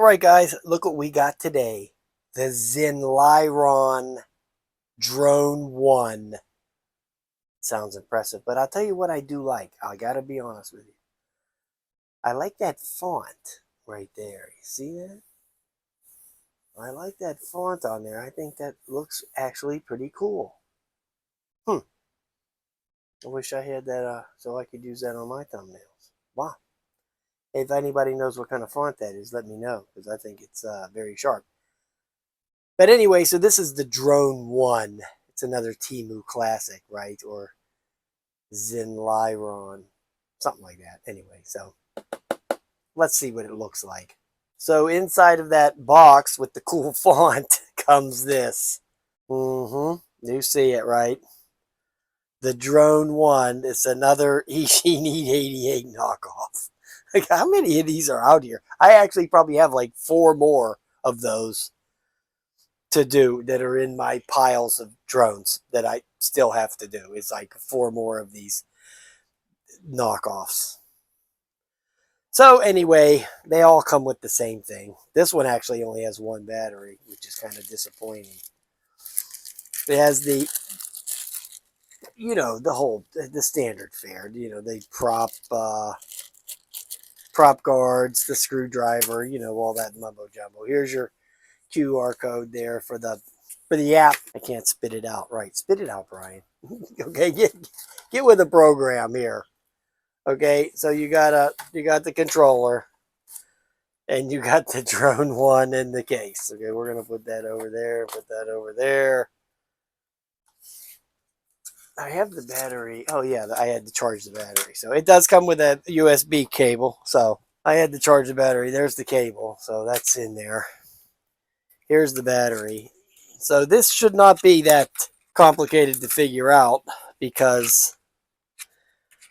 right, guys, look what we got today. The Zenlyron Drone 1. Sounds impressive, but I'll tell you what I do like. I gotta be honest with you. I like that font right there. You see that? I like that font on there. I think that looks actually pretty cool. I wish I had that so I could use that on my thumbnails. Wow. If anybody knows what kind of font that is, let me know, because I think it's very sharp. But anyway, so this is the Drone 1. It's another Temu classic, right? Or Zenlyron, something like that. Anyway, so let's see what it looks like. So inside of that box with the cool font comes this. You see it, right? The Drone 1. It's another Need 88 knockoff. Like, how many of these are out here? I actually probably have like 4 more of those to do that are in my piles of drones that I still have to do. It's like 4 more of these knockoffs. So anyway, they all come with the same thing. This one actually only has 1 battery, which is kind of disappointing. It has the, the standard fare, the prop guards, the screwdriver, all that mumbo jumbo. Here's your QR code there for the app. I can't spit it out. Right. Spit it out, Brian. Okay, get with the program here. Okay, so you got the controller and you got the Drone 1 in the case. Okay, we're gonna put that over there, put that over there. I have the battery. Oh yeah, I had to charge the battery. So it does come with a USB cable. So I had to charge the battery. There's the cable. So that's in there. Here's the battery. So this should not be that complicated to figure out because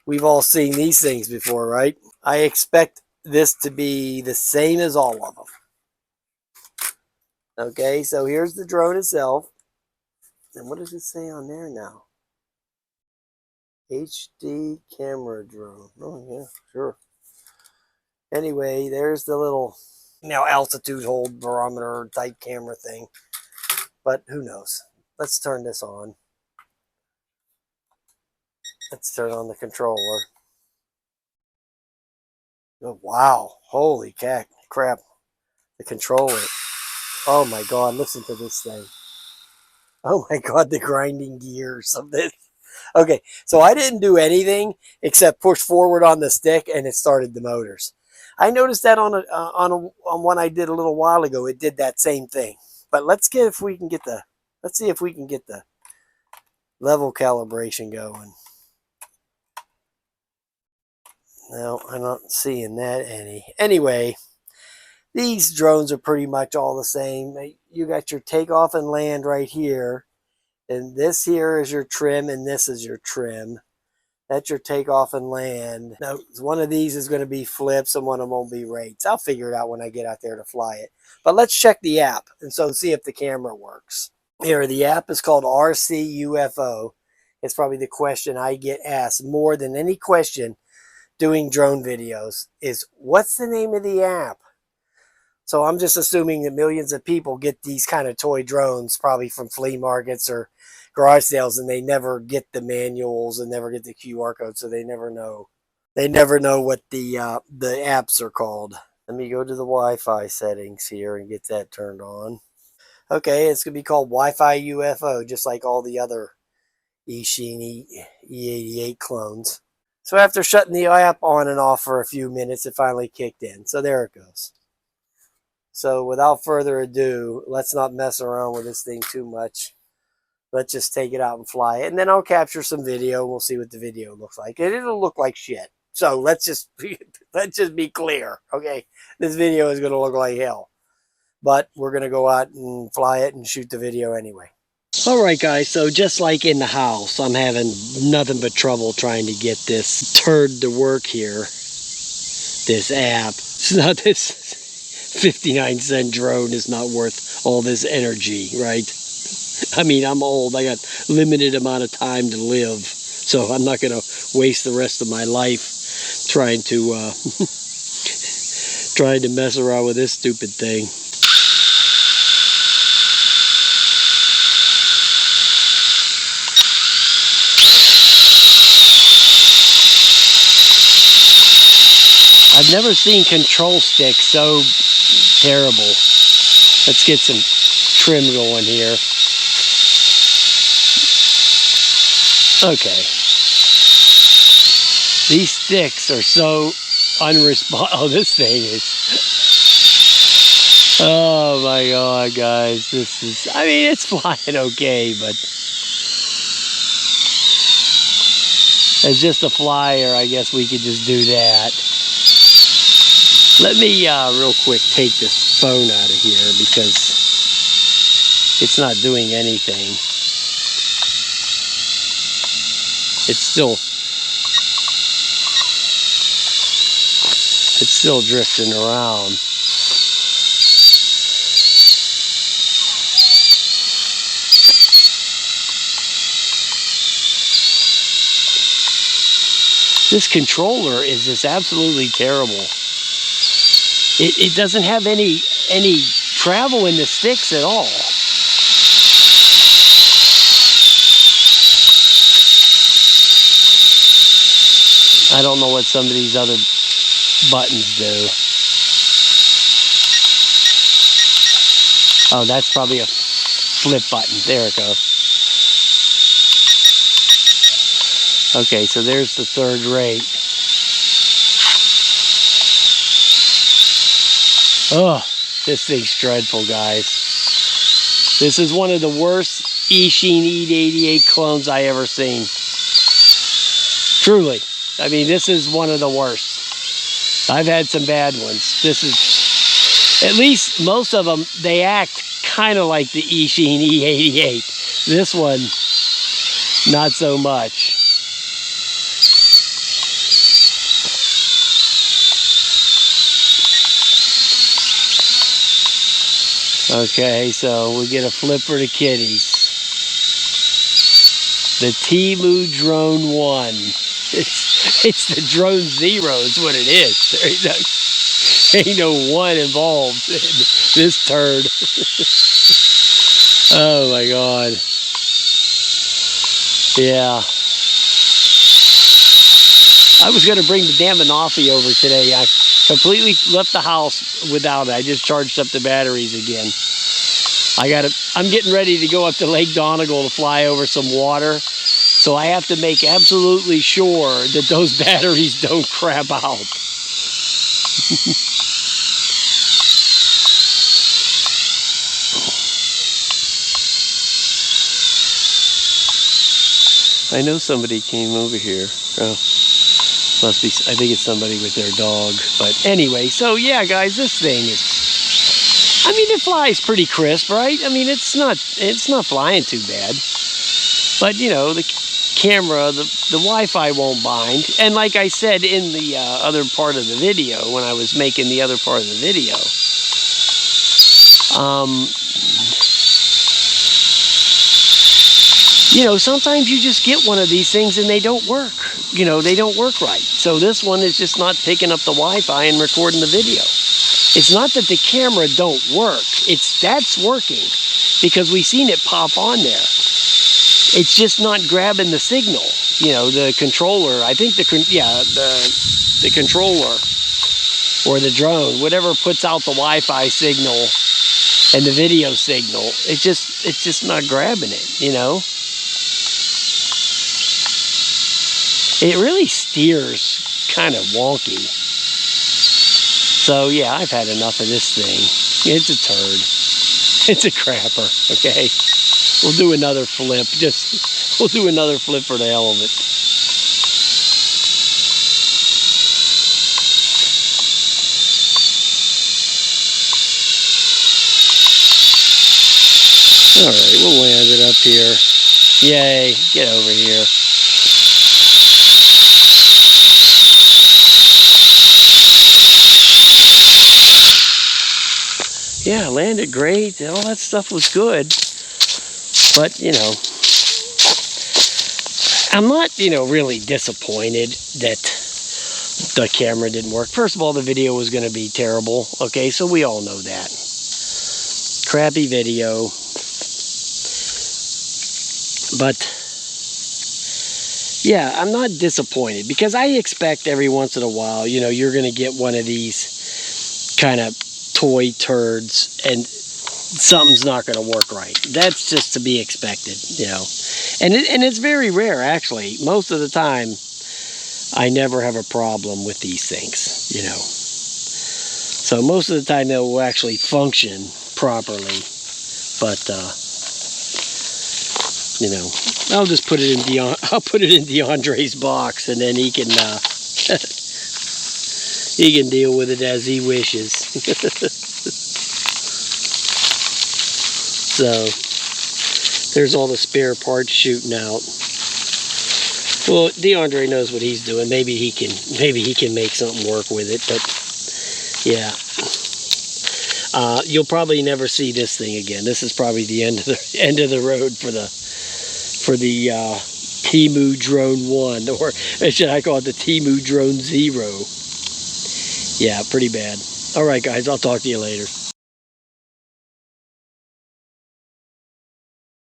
we've all seen these things before, right? I expect this to be the same as all of them. Okay, so here's the drone itself. And what does it say on there now? HD camera drone. Oh, yeah, sure. Anyway, there's the little, altitude hold barometer type camera thing. But who knows? Let's turn this on. Let's turn on the controller. Oh, wow. Holy crap. The controller. Oh my God, listen to this thing. Oh my God, the grinding gears of this. Okay, so I didn't do anything except push forward on the stick and it started the motors. I noticed that on one I did a little while ago. It did that same thing. But let's see if we can get the level calibration going. No, I'm not seeing that any. Anyway, these drones are pretty much all the same. You got your takeoff and land right here. And this here is your trim, and this is your trim. That's your takeoff and land. Now, one of these is going to be flips, and one of them will be rates. I'll figure it out when I get out there to fly it. But let's check the app, and so see if the camera works. Here, the app is called RCUFO. It's probably the question I get asked more than any question doing drone videos is, what's the name of the app? So I'm just assuming that millions of people get these kind of toy drones probably from flea markets or garage sales, and they never get the manuals and never get the QR code, so they never know. They never know what the apps are called. Let me go to the Wi-Fi settings here and get that turned on. Okay, it's going to be called Wi-Fi UFO, just like all the other Eachine E88 clones. So after shutting the app on and off for a few minutes, it finally kicked in. So there it goes. So without further ado, let's not mess around with this thing too much. Let's just take it out and fly it. And then I'll capture some video. And we'll see what the video looks like. And it'll look like shit. So let's just be clear. Okay, this video is going to look like hell. But we're going to go out and fly it and shoot the video anyway. All right, guys. So just like in the house, I'm having nothing but trouble trying to get this turd to work here. This app. It's not this 59-cent drone is not worth all this energy, right? I mean, I'm old. I got limited amount of time to live. So I'm not going to waste the rest of my life trying to trying to mess around with this stupid thing. I've never seen control stick so terrible. Let's get some trim going here. Okay. These sticks are so unresponsive. Oh, this thing is. Oh my God, guys. This is, I mean, it's flying okay, but as just a flyer, I guess we could just do that. Let me real quick take this phone out of here because it's not doing anything. It's still drifting around. This controller is just absolutely terrible. It doesn't have any travel in the sticks at all. I don't know what some of these other buttons do. Oh, that's probably a flip button. There it goes. Okay, so there's the third rate. Oh, this thing's dreadful, guys. This is one of the worst Eachine E88 clones I ever seen. Truly. I mean, this is one of the worst. I've had some bad ones. This is, at least most of them, they act kind of like the Eachine E88. This one, not so much. Okay, so we get a flip for the kiddies. The Temu Drone 1. It's the Drone 0 is what it is. There ain't no one involved in this turd. Oh my God. Yeah. I was going to bring the damn Anafi over today. I completely left the house without it. I just charged up the batteries again. I'm getting ready to go up to Lake Donegal to fly over some water. So I have to make absolutely sure that those batteries don't crap out. I know somebody came over here. Oh. Must be, I think it's somebody with their dog. But anyway, so yeah, guys, this thing is, I mean, it flies pretty crisp, right? I mean, it's not flying too bad. But, you know, the camera, the Wi-Fi won't bind. And like I said in the other part of the video, when I was making the other part of the video, you know, sometimes you just get one of these things and they don't work. You know, they don't work right. So this one is just not picking up the Wi-Fi and recording the video. It's not that the camera don't work. That's working because we've seen it pop on there. It's just not grabbing the signal. You know, the controller, I think the controller or the drone, whatever puts out the Wi-Fi signal and the video signal, it's just not grabbing it, you know? It really steers kind of wonky. So yeah, I've had enough of this thing. It's a turd. It's a crapper, okay? We'll do another flip. We'll do another flip for the hell of it. All right, we'll land it up here. Yay, get over here. Yeah, landed great. All that stuff was good. But, you know, I'm not, you know, really disappointed that the camera didn't work. First of all, the video was going to be terrible. Okay, so we all know that. Crappy video. But yeah, I'm not disappointed because I expect every once in a while, you know, you're going to get one of these kind of toy turds and something's not going to work right. That's just to be expected, you know. And it's very rare, actually. Most of the time, I never have a problem with these things, you know. So most of the time, they will actually function properly. But, you know, I'll just put it in DeAndre's box, and then he can he can deal with it as he wishes. So there's all the spare parts shooting out. Well, DeAndre knows what he's doing. Maybe he can make something work with it. But yeah, you'll probably never see this thing again. This is probably the end of the road for the Temu Drone 1, or should I call it the Temu Drone 0? Yeah, pretty bad. All right, guys, I'll talk to you later.